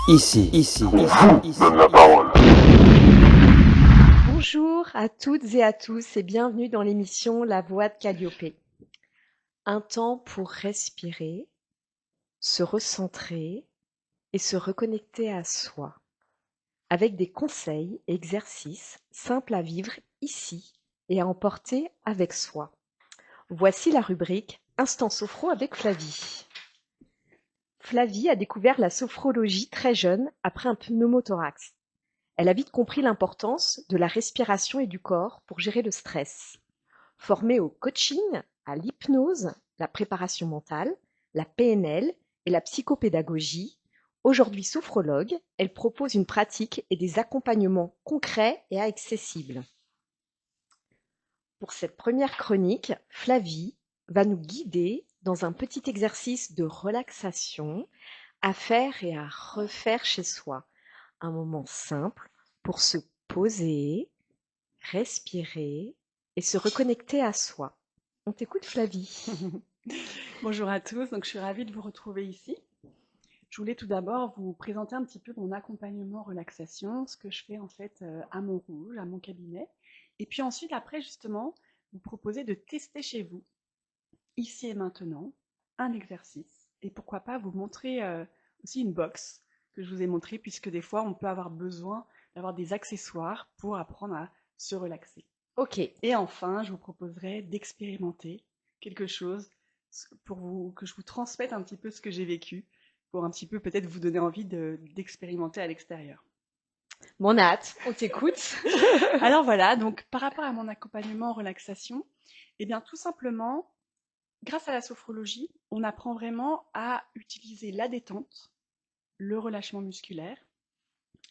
Donne la parole. Bonjour à toutes et à tous et bienvenue dans l'émission La Voix de Calliope. Un temps pour respirer, se recentrer et se reconnecter à soi, avec des conseils et exercices simples à vivre ici et à emporter avec soi. Voici la rubrique Instant Sophro avec Flavie. Flavie a découvert la sophrologie très jeune après un pneumothorax. Elle a vite compris l'importance de la respiration et du corps pour gérer le stress. Formée au coaching, à l'hypnose, la préparation mentale, la PNL et la psychopédagogie, aujourd'hui sophrologue, elle propose une pratique et des accompagnements concrets et accessibles. Pour cette première chronique, Flavie va nous guider dans un petit exercice de relaxation à faire et à refaire chez soi. Un moment simple pour se poser, respirer et se reconnecter à soi. On t'écoute Flavie. Bonjour à tous, donc je suis ravie de vous retrouver ici. Je voulais tout d'abord vous présenter un petit peu mon accompagnement relaxation, ce que je fais en fait à Montrouge, à mon cabinet. Et puis ensuite, après justement, vous proposer de tester chez vous, ici et maintenant, un exercice. Et pourquoi pas vous montrer aussi une box que je vous ai montrée, puisque des fois, on peut avoir besoin d'avoir des accessoires pour apprendre à se relaxer. Ok, Et enfin, je vous proposerai d'expérimenter quelque chose que je vous transmette un petit peu ce que j'ai vécu, pour un petit peu peut-être vous donner envie d'expérimenter à l'extérieur. mon hâte, on t'écoute. Alors voilà, donc par rapport à mon accompagnement en relaxation, eh bien tout simplement, grâce à la sophrologie, on apprend vraiment à utiliser la détente, le relâchement musculaire,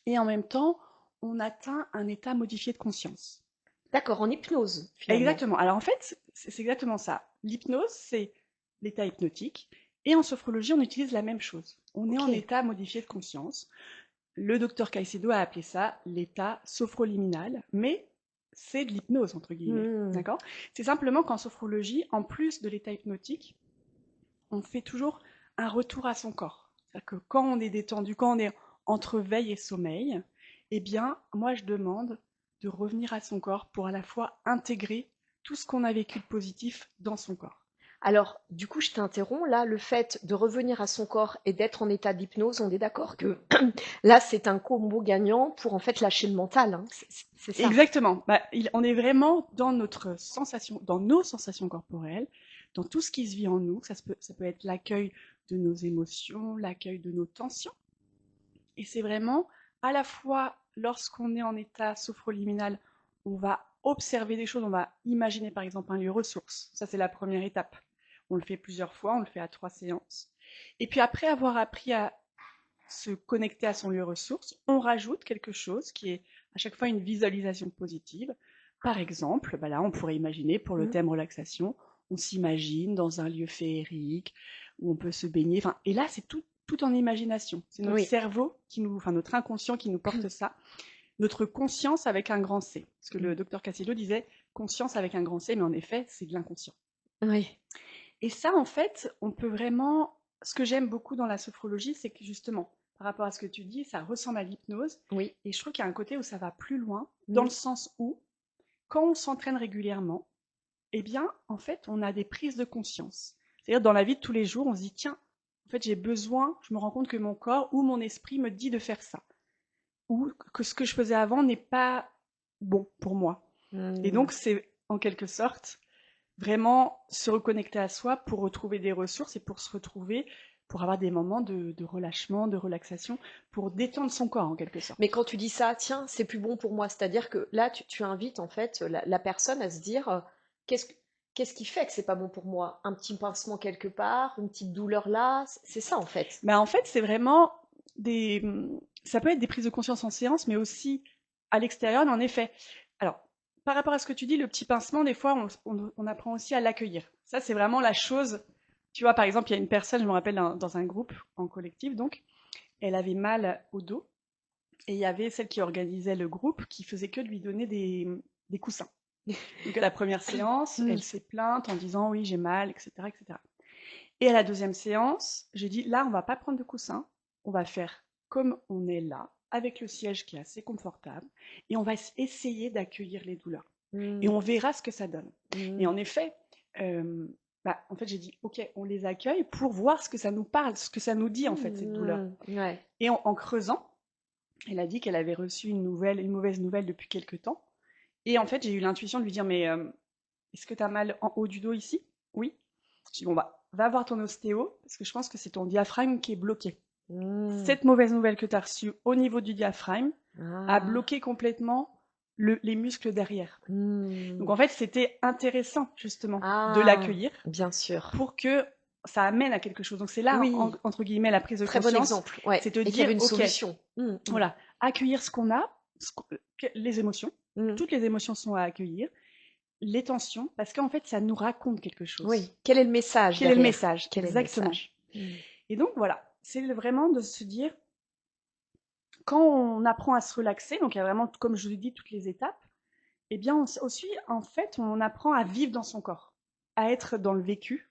et en même temps, on atteint un état modifié de conscience. D'accord, en hypnose finalement. Exactement. Alors en fait, c'est exactement ça. L'hypnose, c'est l'état hypnotique. Et en sophrologie, on utilise la même chose. On est en Ok. état modifié de conscience. Le docteur Caicedo a appelé ça l'état sophroliminal, mais c'est de l'hypnose, entre guillemets. Hmm. D'accord. C'est simplement qu'en sophrologie, en plus de l'état hypnotique, on fait toujours un retour à son corps. C'est-à-dire que quand on est détendu, quand on est entre veille et sommeil, eh bien, moi, je demande de revenir à son corps pour à la fois intégrer tout ce qu'on a vécu de positif dans son corps. Alors, du coup, je t'interromps. Là, le fait de revenir à son corps et d'être en état d'hypnose, on est d'accord que là, c'est un combo gagnant pour en fait lâcher le mental. Hein. C'est ça. Exactement. Bah, on est vraiment dans notre sensation, dans nos sensations corporelles, dans tout ce qui se vit en nous. Ça peut être l'accueil de nos émotions, l'accueil de nos tensions. Et c'est vraiment à la fois lorsqu'on est en état sophroliminal, on va observer des choses, on va imaginer par exemple un lieu ressource. Ça, c'est la première étape. On le fait plusieurs fois, on le fait à 3 séances. Et puis après avoir appris à se connecter à son lieu ressource, on rajoute quelque chose qui est à chaque fois une visualisation positive. Par exemple, bah là, on pourrait imaginer pour le Hmm. thème relaxation, on s'imagine dans un lieu féerique où on peut se baigner. Enfin, et là, c'est tout en imagination. C'est notre Oui. cerveau enfin notre inconscient qui nous porte ça. Notre conscience avec un grand C. Parce que le docteur Cassillo disait conscience avec un grand C, mais en effet, c'est de l'inconscient. Oui. Et ça, en fait, on peut vraiment. Ce que j'aime beaucoup dans la sophrologie, c'est que justement, par rapport à ce que tu dis, ça ressemble à l'hypnose. Oui. Et je trouve qu'il y a un côté où ça va plus loin, dans Hmm. le sens où, quand on s'entraîne régulièrement, eh bien, en fait, on a des prises de conscience. C'est-à-dire, dans la vie de tous les jours, on se dit, tiens, en fait, j'ai besoin, je me rends compte que mon corps ou mon esprit me dit de faire ça. Ou que ce que je faisais avant n'est pas bon pour moi. Et Hmm. donc, c'est en quelque sorte vraiment se reconnecter à soi pour retrouver des ressources et pour se retrouver, pour avoir des moments de relâchement, de relaxation, pour détendre son corps en quelque sorte. Mais quand tu dis ça, tiens, c'est plus bon pour moi. C'est-à-dire que là, tu invites en fait la personne à se dire qu'est-ce, qu'est-ce qui fait que c'est pas bon pour moi? Un petit pincement quelque part, une petite douleur là, c'est ça en fait. En fait, c'est vraiment des. Ça peut être des prises de conscience en séance, mais aussi à l'extérieur, mais en effet. Alors, par rapport à ce que tu dis, le petit pincement, des fois, on apprend aussi à l'accueillir. Ça, c'est vraiment la chose. Tu vois, par exemple, il y a une personne, je me rappelle, dans un groupe, en collectif, donc, elle avait mal au dos. Et il y avait celle qui organisait le groupe qui faisait que de lui donner des coussins. Donc à la première séance, Hmm. elle s'est plainte en disant oui j'ai mal, etc., etc. Et à la deuxième séance, j'ai dit là on va pas prendre de coussins, on va faire comme on est là, avec le siège qui est assez confortable, et on va essayer d'accueillir les douleurs. Et on verra ce que ça donne. Et en effet, en fait, j'ai dit, ok, on les accueille pour voir ce que ça nous parle, ce que ça nous dit en fait, cette douleur. Ouais. Et en creusant, elle a dit qu'elle avait reçu une mauvaise nouvelle depuis quelque temps. Et en fait, j'ai eu l'intuition de lui dire, mais est-ce que tu as mal en haut du dos ici? Oui. Je dis, bon, bah, va voir ton ostéo, parce que je pense que c'est ton diaphragme qui est bloqué. Cette mauvaise nouvelle que tu as reçue au niveau du diaphragme a bloqué complètement les muscles derrière. Donc en fait, c'était intéressant justement de l'accueillir. Bien sûr. Pour que ça amène à quelque chose. Donc c'est là, Oui. entre guillemets, la prise de Très conscience. bon exemple. Ouais. C'est de Et qu'il y dire, avait une ok, solution. voilà, accueillir ce qu'on a, les émotions. Toutes les émotions sont à accueillir. Les tensions, parce qu'en fait, ça nous raconte quelque chose. Oui. Quel est le message Quel est le message? Quel Exactement. Est le message Et donc voilà, c'est vraiment de se dire, quand on apprend à se relaxer, donc il y a vraiment, comme je vous ai dit, toutes les étapes, eh bien aussi, en fait, on apprend à vivre dans son corps, à être dans le vécu.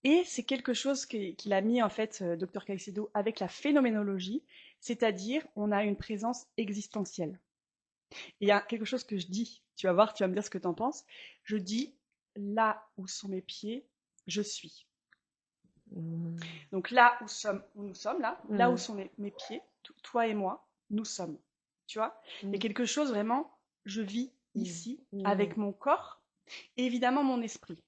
Et c'est quelque chose qu'il a mis, en fait, Dr Caicedo, avec la phénoménologie, c'est-à-dire on a une présence existentielle. Et il y a quelque chose que je dis, tu vas voir, tu vas me dire ce que tu en penses. Je dis, là où sont mes pieds, je suis. Donc là où nous sommes, là où sont mes pieds, toi et moi, nous sommes. Tu vois, il y a quelque chose vraiment, je vis ici avec mon corps et évidemment mon esprit.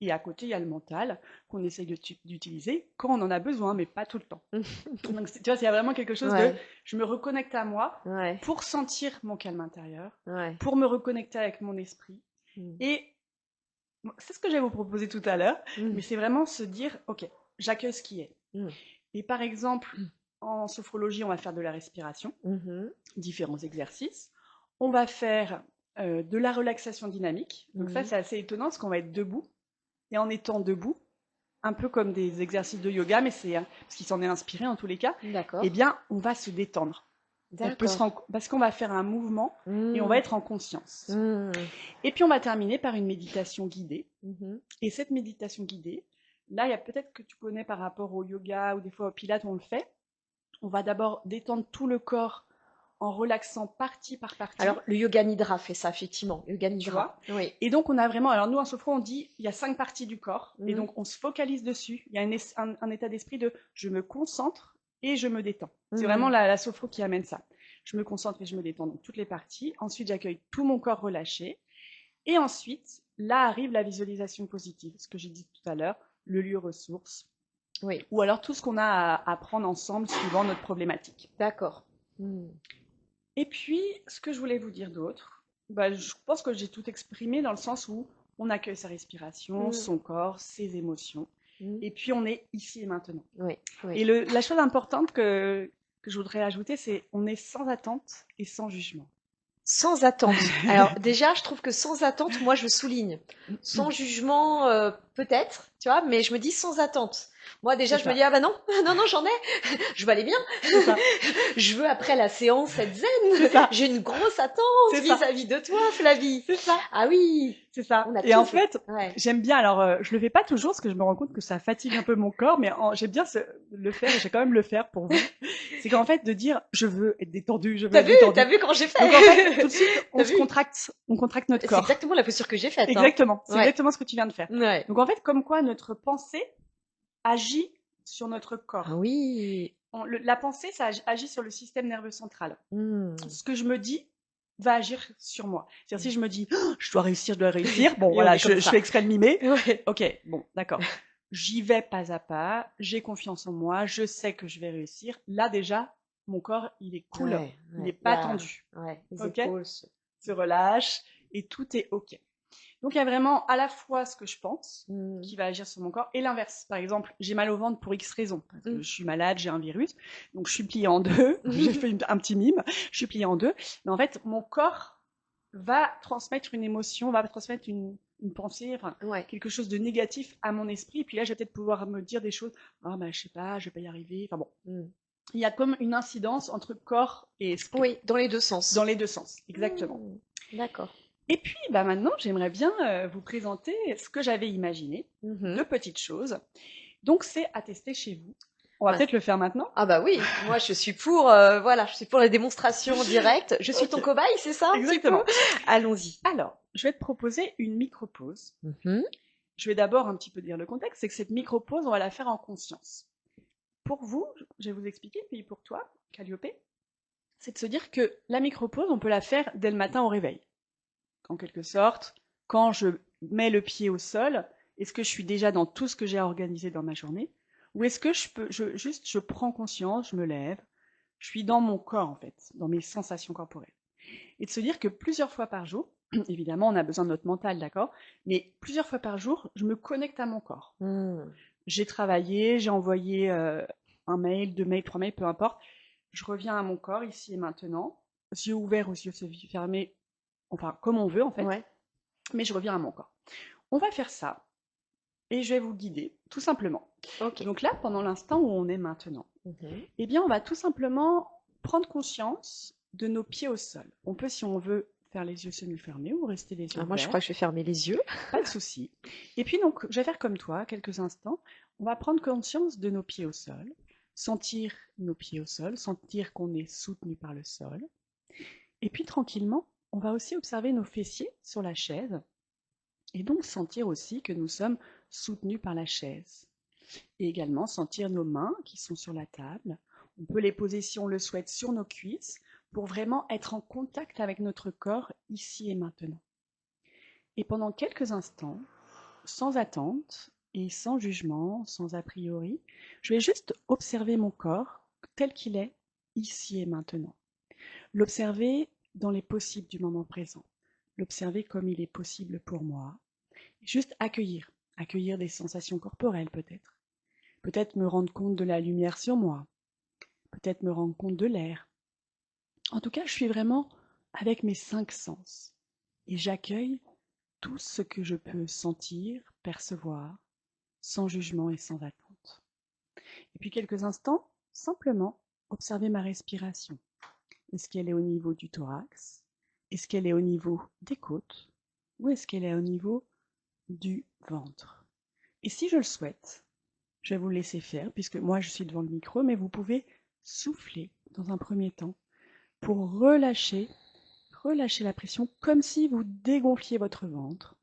Et à côté, il y a le mental qu'on essaye d'utiliser quand on en a besoin, mais pas tout le temps. Donc, tu vois, il y a vraiment quelque chose de je me reconnecte à moi pour sentir mon calme intérieur, pour me reconnecter avec mon esprit. Et c'est ce que je vais vous proposer tout à l'heure, mais c'est vraiment se dire, ok, j'accueille ce qui est. Et par exemple, en sophrologie, on va faire de la respiration, différents exercices. On va faire de la relaxation dynamique. Donc ça, c'est assez étonnant parce qu'on va être debout. Et en étant debout, un peu comme des exercices de yoga, mais c'est parce qu'il s'en est inspiré en tous les cas, eh bien, on va se détendre. Parce qu'on va faire un mouvement et on va être en conscience. Et puis, on va terminer par une méditation guidée. Et cette méditation guidée, là, il y a peut-être que tu connais par rapport au yoga ou des fois au pilates, on le fait. On va d'abord détendre tout le corps en relaxant partie par partie. Alors, le yoga nidra fait ça, effectivement. Yoga nidra. Tu vois. Oui. Et donc, on a vraiment... Alors, nous, en sophro, on dit il y a 5 parties du corps. Et donc, on se focalise dessus. Il y a un état d'esprit de je me concentre et je me détends. C'est vraiment la sophro qui amène ça. Je me concentre et je me détends. Donc, toutes les parties. Ensuite, j'accueille tout mon corps relâché. Et ensuite, là arrive la visualisation positive. Ce que j'ai dit tout à l'heure, le lieu ressource. Oui. Ou alors tout ce qu'on a à prendre ensemble suivant notre problématique. D'accord. Et puis, ce que je voulais vous dire d'autre, je pense que j'ai tout exprimé dans le sens où on accueille sa respiration, son corps, ses émotions, et puis on est ici et maintenant. Et la chose importante que je voudrais ajouter, c'est on est sans attente et sans jugement. Sans attente. Alors déjà, je trouve que sans attente, moi je souligne. Sans jugement, peut-être, tu vois, mais je me dis sans attente. Moi déjà, je me dis ah bah non, non, j'en ai. Je veux aller bien. Je veux après la séance être zen. J'ai une grosse attente vis-à-vis de toi, Flavie. C'est ça. Ah oui. C'est ça. Et en fait, j'aime bien. Alors, je le fais pas toujours parce que je me rends compte que ça fatigue un peu mon corps, mais j'aime bien le faire et je vais quand même le faire pour vous. C'est qu'en fait, de dire je veux être détendu, je veux être détendu. T'as vu comment j'ai fait? Donc en fait, tout de suite, on contracte notre corps. C'est exactement la posture que j'ai faite. Exactement. C'est exactement ce que tu viens de faire. Ouais. Donc en fait, comme quoi notre pensée agit sur notre corps. Ah oui. La pensée, ça agit sur le système nerveux central. Ce que je me dis va agir sur moi. C'est-à-dire si je me dis je dois réussir, bon voilà, je fais exprès de mimer. Ok, bon, d'accord. J'y vais pas à pas, j'ai confiance en moi, je sais que je vais réussir. Là déjà, mon corps, il est cool, il n'est pas tendu. Les épaules se relâchent et tout est ok. Donc, il y a vraiment à la fois ce que je pense qui va agir sur mon corps et l'inverse. Par exemple, j'ai mal au ventre pour X raisons. Parce que je suis malade, j'ai un virus. Donc, je suis pliée en deux. J'ai fait un petit mime. Je suis pliée en deux. Mais en fait, mon corps va transmettre une émotion, va transmettre une pensée, quelque chose de négatif à mon esprit. Et puis là, je vais peut-être pouvoir me dire des choses. Ah, je sais pas, je vais pas y arriver. Enfin bon. Il y a comme une incidence entre corps et esprit. Oui, dans les deux sens. Dans les deux sens, exactement. D'accord. Et puis, maintenant, j'aimerais bien vous présenter ce que j'avais imaginé, 2 petites choses. Donc, c'est à tester chez vous. On va Ouais. peut-être le faire maintenant. Ah bah oui, moi je suis pour, voilà, je suis pour les démonstrations directes. Je suis ton Ok. cobaye, c'est ça un petit peu? Exactement. Allons-y. Alors, je vais te proposer une micro-pause. Mhm. Je vais d'abord un petit peu dire le contexte, c'est que cette micro-pause, on va la faire en conscience. Pour vous, je vais vous expliquer, puis pour toi, Calliope, c'est de se dire que la micro-pause, on peut la faire dès le matin au réveil. En quelque sorte, quand je mets le pied au sol, est-ce que je suis déjà dans tout ce que j'ai organisé dans ma journée? Ou est-ce que je prends conscience, je me lève, je suis dans mon corps en fait, dans mes sensations corporelles. Et de se dire que plusieurs fois par jour, évidemment on a besoin de notre mental, d'accord, mais plusieurs fois par jour, je me connecte à mon corps. Hmm. J'ai travaillé, j'ai envoyé un mail, 2 mails, 3 mails, peu importe. Je reviens à mon corps ici et maintenant, yeux ouverts ou yeux fermés, enfin comme on veut en fait, Ouais. mais je reviens à mon corps. On va faire ça et je vais vous guider, tout simplement. Ok. Donc là, pendant l'instant où on est maintenant, Mhm. eh bien, on va tout simplement prendre conscience de nos pieds au sol. On peut, si on veut, faire les yeux semi-fermés ou rester les yeux Ah, moi je ouverts, crois que je vais fermer les yeux. pas de souci. Et puis donc, je vais faire comme toi, quelques instants. On va prendre conscience de nos pieds au sol, sentir nos pieds au sol, sentir qu'on est soutenu par le sol. Et puis tranquillement, on va aussi observer nos fessiers sur la chaise et donc sentir aussi que nous sommes soutenus par la chaise. Et également sentir nos mains qui sont sur la table. On peut les poser si on le souhaite sur nos cuisses pour vraiment être en contact avec notre corps ici et maintenant. Et pendant quelques instants, sans attente et sans jugement, sans a priori, je vais juste observer mon corps tel qu'il est ici et maintenant. L'observer dans les possibles du moment présent. L'observer comme il est possible pour moi. Juste accueillir. Accueillir des sensations corporelles peut-être. Peut-être me rendre compte de la lumière sur moi. Peut-être me rendre compte de l'air. En tout cas, je suis vraiment avec mes 5 sens. Et j'accueille tout ce que je peux sentir, percevoir, sans jugement et sans attente. Et puis quelques instants, simplement observer ma respiration. Est-ce qu'elle est au niveau du thorax? Est-ce qu'elle est au niveau des côtes? Ou est-ce qu'elle est au niveau du ventre? Et si je le souhaite, je vais vous laisser faire, puisque moi je suis devant le micro, mais vous pouvez souffler dans un premier temps pour relâcher la pression comme si vous dégonfliez votre ventre.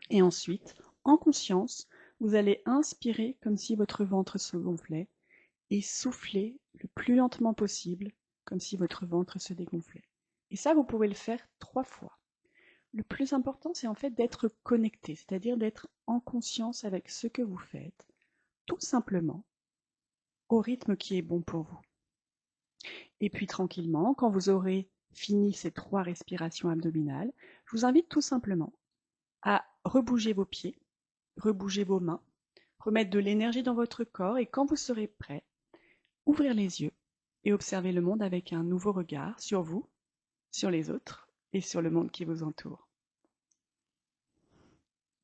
Et ensuite, en conscience, vous allez inspirer comme si votre ventre se gonflait et souffler le plus lentement possible comme si votre ventre se dégonflait. Et ça, vous pouvez le faire 3 fois. Le plus important, c'est en fait d'être connecté, c'est-à-dire d'être en conscience avec ce que vous faites, tout simplement au rythme qui est bon pour vous. Et puis tranquillement, quand vous aurez fini ces 3 respirations abdominales, je vous invite tout simplement à rebouger vos pieds, rebouger vos mains, remettre de l'énergie dans votre corps et quand vous serez prêt, ouvrir les yeux et observer le monde avec un nouveau regard sur vous, sur les autres et sur le monde qui vous entoure.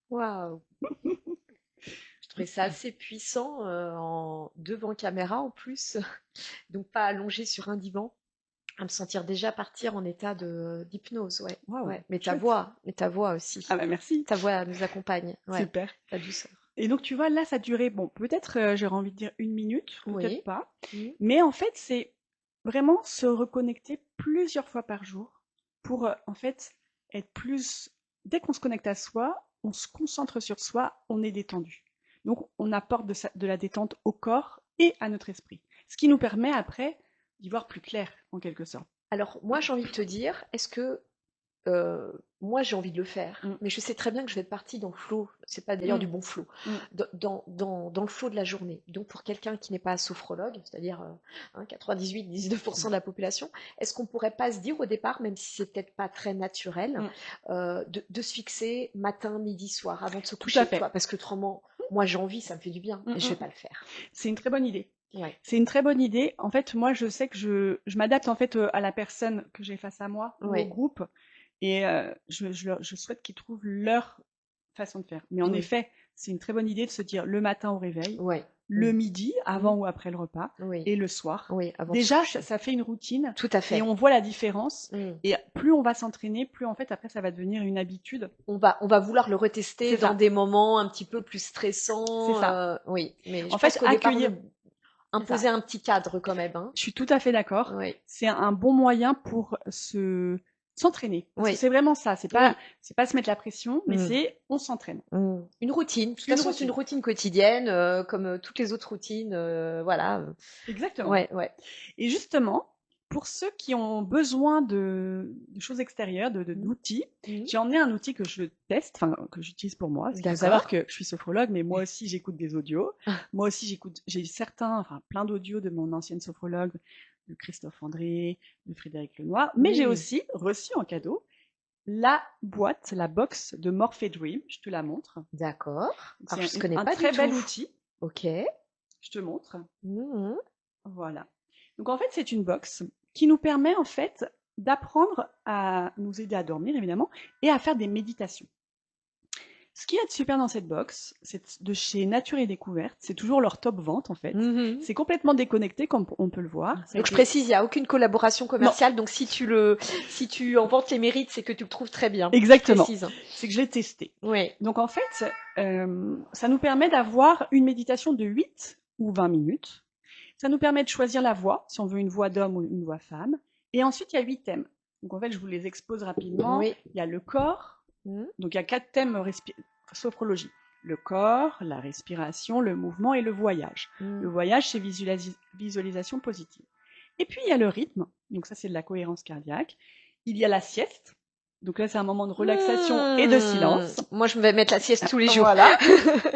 Waouh. Je trouvais ça assez puissant devant caméra en plus, donc pas allongé sur un divan, à me sentir déjà partir en état d'hypnose, ouais. Waouh, Ouais. chouette. Mais ta voix aussi. Ah bah merci. Ta voix nous accompagne, ouais. Super. Ta douceur. Et donc tu vois, là ça durait, bon, peut-être j'aurais envie de dire 1 minute, peut-être Oui. pas, Mmh. mais en fait c'est vraiment se reconnecter plusieurs fois par jour pour en fait être plus... Dès qu'on se connecte à soi, on se concentre sur soi, on est détendu. Donc on apporte de la détente au corps et à notre esprit. Ce qui nous permet après d'y voir plus clair en quelque sorte. Alors moi j'ai envie de te dire, est-ce que moi j'ai envie de le faire, Mm, mais je sais très bien que je vais être partie dans le flow, c'est pas d'ailleurs mm, du bon flow, mm. dans le flow de la journée. Donc pour quelqu'un qui n'est pas sophrologue, c'est-à-dire 98-19% de la population, est-ce qu'on pourrait pas se dire au départ, même si c'est peut-être pas très naturel, Mm. de se fixer matin, midi, soir, avant de se Tout à coucher, tu fait. vois, parce que autrement, moi j'ai envie, ça me fait du bien, Mm, mais je vais mm. pas le faire. C'est une très bonne idée. Ouais, C'est une très bonne idée. En fait, moi, je sais que je m'adapte en fait à la personne que j'ai face à moi ou au ouais, groupe, et je souhaite qu'ils trouvent leur façon de faire. Mais en oui, effet, c'est une très bonne idée de se dire le matin au réveil, ouais, le midi, mm, avant ou après le repas, oui, et le soir. oui, avant de se Déjà, coucher. ça fait une routine Tout à et fait. on voit la différence. Mm. Et plus on va s'entraîner, plus en fait après ça va devenir une habitude. On va vouloir le retester C'est dans ça, des moments un petit peu plus c'est stressants. ça. Oui, mais En je pense fait, qu'au départ, accueillir. imposer un petit cadre quand même. Hein. Je suis tout à fait d'accord. Oui. C'est un bon moyen pour s'entraîner. Parce Oui. que c'est vraiment ça. C'est pas se mettre la pression, mais Mm. c'est on s'entraîne. Une routine. De toute Une façon, c'est routine. une routine quotidienne, comme toutes les autres routines. Voilà. Exactement. Ouais, ouais. Et justement, pour ceux qui ont besoin de choses extérieures, d'outils, j'ai emmené un outil que je teste, enfin que j'utilise pour moi. Il faut savoir que je suis sophrologue, mais moi aussi j'écoute des audios. Moi aussi j'ai plein d'audios de mon ancienne sophrologue, de Christophe André, de Frédéric Lenoir, mais j'ai aussi reçu en cadeau la boîte, la box de Morphe Dream. Je te la montre. D'accord. C'est un très bel outil. Ok. Je te montre. Voilà. Donc en fait, c'est une box qui nous permet en fait d'apprendre à nous aider à dormir évidemment et à faire des méditations. Ce qu'il y a de super dans cette box, c'est de chez Nature et Découverte. C'est toujours leur top vente en fait. C'est complètement déconnecté comme on peut le voir. Donc je précise, il n'y a aucune collaboration commerciale. Non. Donc si tu en vantes les mérites, c'est que tu le trouves très bien. Exactement. C'est que je l'ai testé. Oui. Donc en fait, ça nous permet d'avoir une méditation de 8 ou 20 minutes. Ça nous permet de choisir la voix, si on veut une voix d'homme ou une voix femme. Et ensuite, il y a 8 thèmes. Donc en fait, je vous les expose rapidement. Oui. Il y a le corps. Donc il y a 4 thèmes sophrologie. Le corps, la respiration, le mouvement et le voyage. Le voyage, c'est visualisation positive. Et puis il y a le rythme. Donc ça, c'est de la cohérence cardiaque. Il y a la sieste. Donc là, c'est un moment de relaxation et de silence. Moi, je vais mettre la sieste tous les jours. Voilà.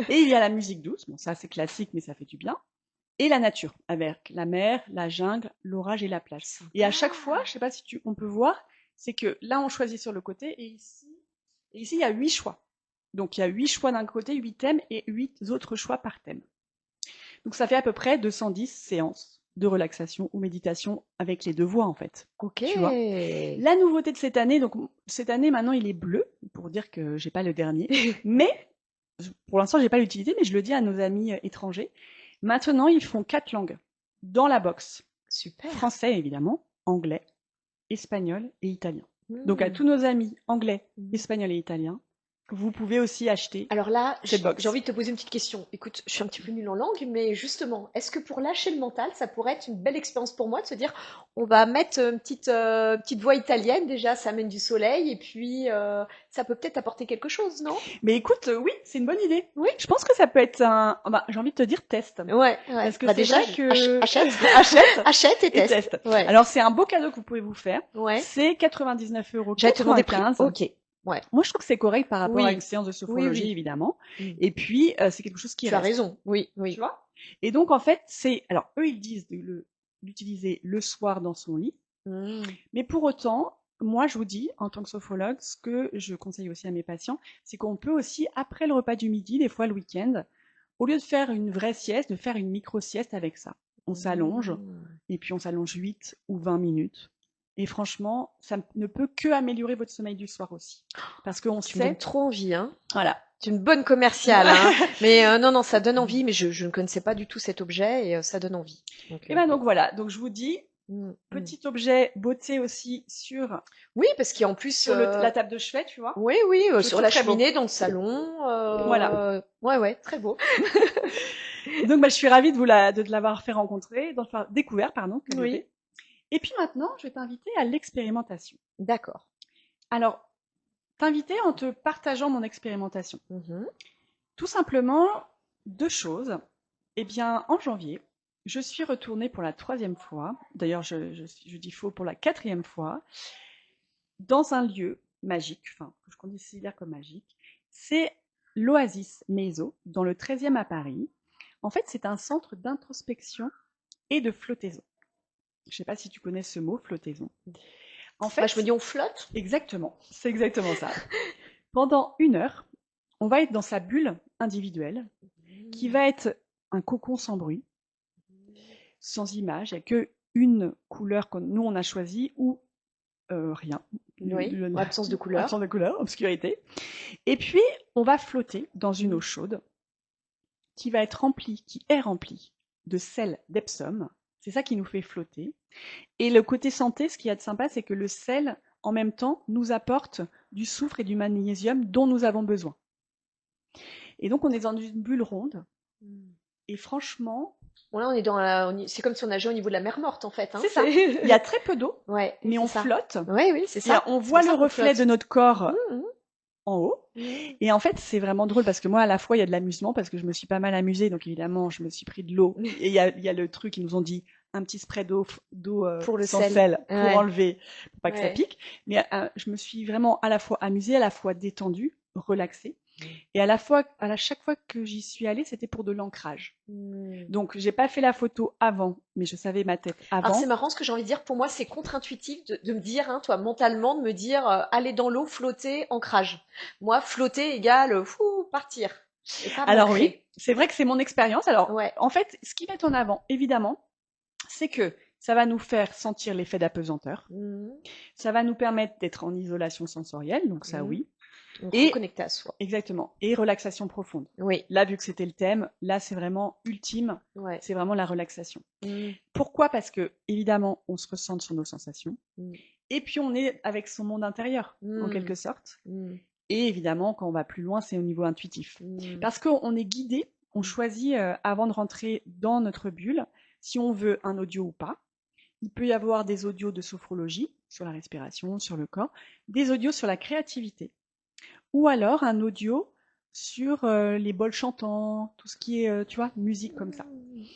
Et il y a la musique douce. Bon, ça, c'est classique, mais ça fait du bien. Et la nature, avec la mer, la jungle, l'orage et la plage. Et à chaque fois, je ne sais pas si on peut voir, c'est que là, on choisit sur le côté, et ici, il y a 8 choix. Donc, il y a 8 choix d'un côté, 8 thèmes, et 8 autres choix par thème. Donc, ça fait à peu près 210 séances de relaxation ou méditation avec les 2 voix, en fait. Ok. Tu vois. La nouveauté de cette année, donc cette année, maintenant, il est bleu, pour dire que j'ai pas le dernier. Mais, pour l'instant, j'ai pas l'utilité, mais je le dis à nos amis étrangers. Maintenant, ils font 4 langues dans la box. Super. Français, évidemment, anglais, espagnol et italien. Donc, à tous nos amis anglais, espagnols et italiens, vous pouvez aussi acheter. Alors là, j'ai envie de te poser une petite question. Écoute, je suis un petit peu nulle en langue, mais justement, est-ce que pour lâcher le mental, ça pourrait être une belle expérience pour moi de se dire, on va mettre une petite voix italienne, déjà, ça amène du soleil, et puis ça peut peut-être apporter quelque chose, non? Mais écoute, oui, c'est une bonne idée. Oui. Je pense que ça peut être j'ai envie de te dire test. Ouais. Parce que déjà, achète et teste. Ouais. Alors, c'est un beau cadeau que vous pouvez vous faire. Ouais. C'est 99 €. J'allais te demander prix. Ok. Ouais. Moi, je trouve que c'est correct par rapport à une séance de sophrologie, évidemment. Et puis, c'est quelque chose qui reste. Tu as raison. Oui. Tu vois. Et donc, en fait, alors, eux, ils disent d'utiliser le soir dans son lit. Mais pour autant, moi, je vous dis, en tant que sophrologue, ce que je conseille aussi à mes patients, c'est qu'on peut aussi, après le repas du midi, des fois le week-end, au lieu de faire une vraie sieste, de faire une micro-sieste avec ça. On s'allonge, et puis on s'allonge 8 ou 20 minutes. Et franchement, ça ne peut que améliorer votre sommeil du soir aussi. Parce qu'on sait... Tu me donnes trop envie, hein. Voilà. Tu es une bonne commerciale, hein. Mais non, ça donne envie, mais je ne connaissais pas du tout cet objet, et ça donne envie. Donc voilà, donc je vous dis, petit objet beauté aussi sur... Oui, parce qu'il y a en plus... Sur la table de chevet, tu vois. Oui, sur la cheminée, dans le salon. Voilà. Ouais, très beau. Donc, je suis ravie de l'avoir fait rencontrer, découvert, pardon. Oui. Et puis maintenant, je vais t'inviter à l'expérimentation. D'accord. Alors, t'inviter en te partageant mon expérimentation. Tout simplement, 2 choses. Eh bien, en janvier, je suis retournée pour la 3e fois, d'ailleurs je dis faux, pour la 4e fois, dans un lieu magique, que je considère comme magique. C'est l'Oasis Meizo, dans le 13e à Paris. En fait, c'est un centre d'introspection et de flottaison. Je ne sais pas si tu connais ce mot, flottaison. En fait, je me dis on flotte. Exactement, c'est exactement ça. Pendant 1 heure, on va être dans sa bulle individuelle, qui va être un cocon sans bruit, sans image, il n'y a qu'une couleur que nous on a choisie ou rien. Oui, absence de couleur. Absence de couleur, obscurité. Et puis, on va flotter dans une eau chaude qui est remplie de sel d'Epsom. C'est ça qui nous fait flotter. Et le côté santé, ce qu'il y a de sympa, c'est que le sel, en même temps, nous apporte du soufre et du magnésium dont nous avons besoin. Et donc, on est dans une bulle ronde. Et franchement, Là, c'est comme si on nageait au niveau de la mer Morte, en fait, hein. C'est ça. Il y a très peu d'eau, Ouais, mais c'est on ça. flotte. Oui, c'est Et ça. on C'est voit pour le ça qu'on reflet flotte. de notre corps Mmh, en haut. mmh. Et en fait, c'est vraiment drôle parce que moi, à la fois, il y a de l'amusement parce que je me suis pas mal amusée. Donc, évidemment, je me suis pris de l'eau. Et il y a le truc, ils nous ont dit un petit spray d'eau Pour le sans sel. sel pour Ouais. enlever, pour pas que ça Ouais. pique. Mais je me suis vraiment à la fois amusée, à la fois détendue, relaxée. Et chaque fois que j'y suis allée, c'était pour de l'ancrage. Mmh. Donc, j'ai pas fait la photo avant, mais je savais ma tête Alors avant. c'est marrant ce que j'ai envie de dire. Pour moi, c'est contre-intuitif de me dire, hein, toi, mentalement, de me dire, aller dans l'eau, flotter, ancrage. Moi, flotter égale, partir. Et pas Alors oui, m'ancrer. c'est vrai que c'est mon expérience. Alors, Ouais. en fait, ce qu'ils mettent en avant, évidemment, c'est que ça va nous faire sentir l'effet d'apesanteur. Mmh. Ça va nous permettre d'être en isolation sensorielle, donc ça Mmh. oui. Donc Et reconnecter à soi. exactement. Et relaxation profonde. Oui. Là, vu que c'était le thème, là c'est vraiment ultime. Ouais. C'est vraiment la relaxation. Mmh. Pourquoi? Parce que évidemment, on se ressente sur nos sensations. Mmh. Et puis on est avec son monde intérieur, en Mmh. quelque sorte. Mmh. Et évidemment, quand on va plus loin, c'est au niveau intuitif. Mmh. Parce qu'on est guidé, on choisit avant de rentrer dans notre bulle, si on veut un audio ou pas. Il peut y avoir des audios de sophrologie, sur la respiration, sur le corps, des audios sur la créativité, ou alors un audio sur les bols chantants, tout ce qui est, tu vois, musique comme ça.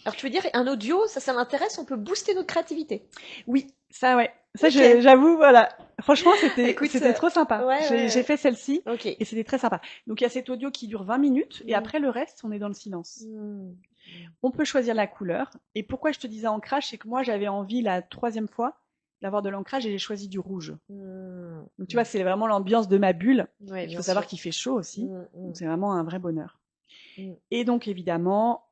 Alors tu veux dire, un audio, ça m'intéresse, on peut booster notre créativité. Oui, ça ouais. Ça, Ok. j'avoue, voilà. Franchement, Écoute, c'était trop sympa. ouais, ouais, J'ai ouais. fait celle-ci Ok. et c'était très sympa. Donc, il y a cet audio qui dure 20 minutes et Mm. après le reste, on est dans le silence. Mm. On peut choisir la couleur. Et pourquoi je te disais ancrage, c'est que moi, j'avais envie la 3e fois d'avoir de l'ancrage et j'ai choisi du rouge. Mm. Donc, tu vois, c'est vraiment l'ambiance de ma bulle. Ouais, Il bien faut savoir sûr. qu'il fait chaud aussi. Mm, mm, Donc, c'est vraiment un vrai bonheur. mm, Et donc, évidemment,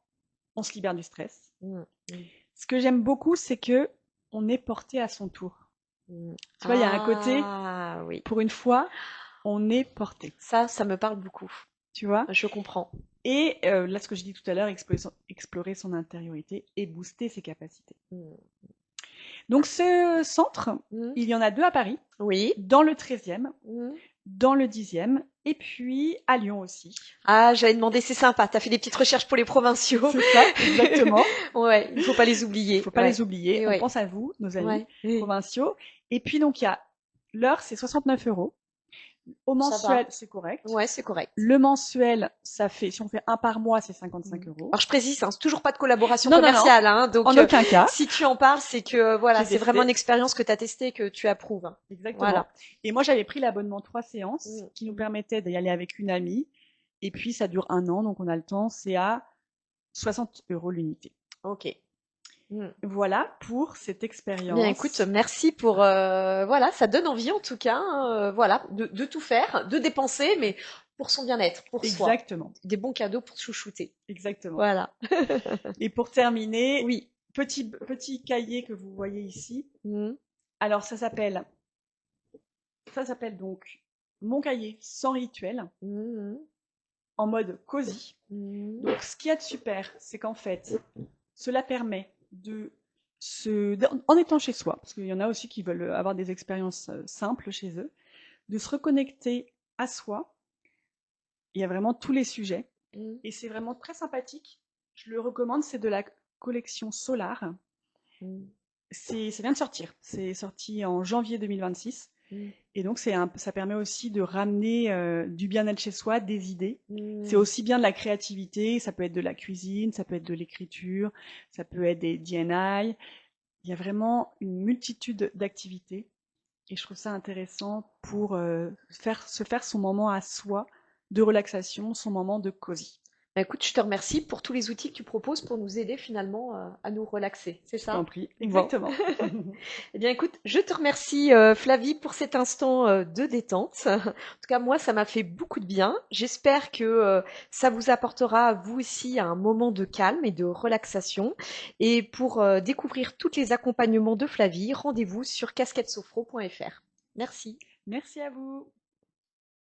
on se libère du stress. mm, mm, Ce que j'aime beaucoup, c'est que on est porté à son tour. mm. Tu vois, il y a un côté, Ah oui. pour une fois, on est porté. Ça me parle beaucoup. Tu vois? Je comprends. Et là, ce que j'ai dit tout à l'heure, explorer son intériorité et booster ses capacités. Mm. Donc, ce centre, Mm. il y en a 2 à Paris, Oui. dans le 13e, Mm. dans le 10e, et puis à Lyon aussi. Ah, j'allais demander, c'est sympa. T'as fait des petites recherches pour les provinciaux. C'est ça, exactement. Ouais, il faut pas les oublier. Il ne faut pas Ouais. les oublier. Et On ouais. pense à vous, nos amis Ouais. provinciaux. Et puis, donc, il y a l'heure, c'est 69 €. Au Ça mensuel, va. c'est correct. Ouais, c'est correct. Le mensuel, ça fait, si on fait un par mois, c'est 55 €. Alors je précise, hein, c'est toujours pas de collaboration Non, non, non. commerciale, hein, donc En aucun cas. si tu en parles, c'est que voilà, J'ai c'est vraiment une testé. expérience que tu as testée, que tu approuves. Hein. Exactement. Voilà. Et moi, j'avais pris l'abonnement 3 séances Mm. qui nous permettait d'y aller avec une amie. Et puis, ça dure 1 an, donc on a le temps. C'est à 60 € l'unité. Ok. Mm. Voilà pour cette expérience. Bien, écoute, merci pour voilà, ça donne envie en tout cas, hein, voilà, de tout faire, de dépenser, mais pour son bien-être, pour soi. Exactement. Des bons cadeaux pour chouchouter. Exactement. Voilà. Et pour terminer, Oui. petit cahier que vous voyez ici. Mm. Alors, ça s'appelle donc Mon cahier sans rituel, Mm. en mode cosy. Mm. Donc, ce qu'il y a de super, c'est qu'en fait, cela permet en étant chez soi, parce qu'il y en a aussi qui veulent avoir des expériences simples chez eux, de se reconnecter à soi. Il y a vraiment tous les sujets. Mm. Et c'est vraiment très sympathique. Je le recommande, c'est de la collection Solar. Mm. Ça vient de sortir. C'est sorti en janvier 2026. Mm. Et donc, ça permet aussi de ramener du bien-être chez soi, des idées. Mm. C'est aussi bien de la créativité, ça peut être de la cuisine, ça peut être de l'écriture, ça peut être des D&I. Il y a vraiment une multitude d'activités. Et je trouve ça intéressant pour se faire son moment à soi de relaxation, son moment de cosy. Bah, écoute, je te remercie pour tous les outils que tu proposes pour nous aider finalement à nous relaxer, c'est Je t'en ça? prie. Bon. Exactement. Eh bien, écoute, je te remercie, Flavie, pour cet instant de détente. En tout cas, moi, ça m'a fait beaucoup de bien. J'espère que ça vous apportera, à vous aussi, un moment de calme et de relaxation. Et pour découvrir tous les accompagnements de Flavie, rendez-vous sur casquettesophro.fr. Merci. Merci à vous.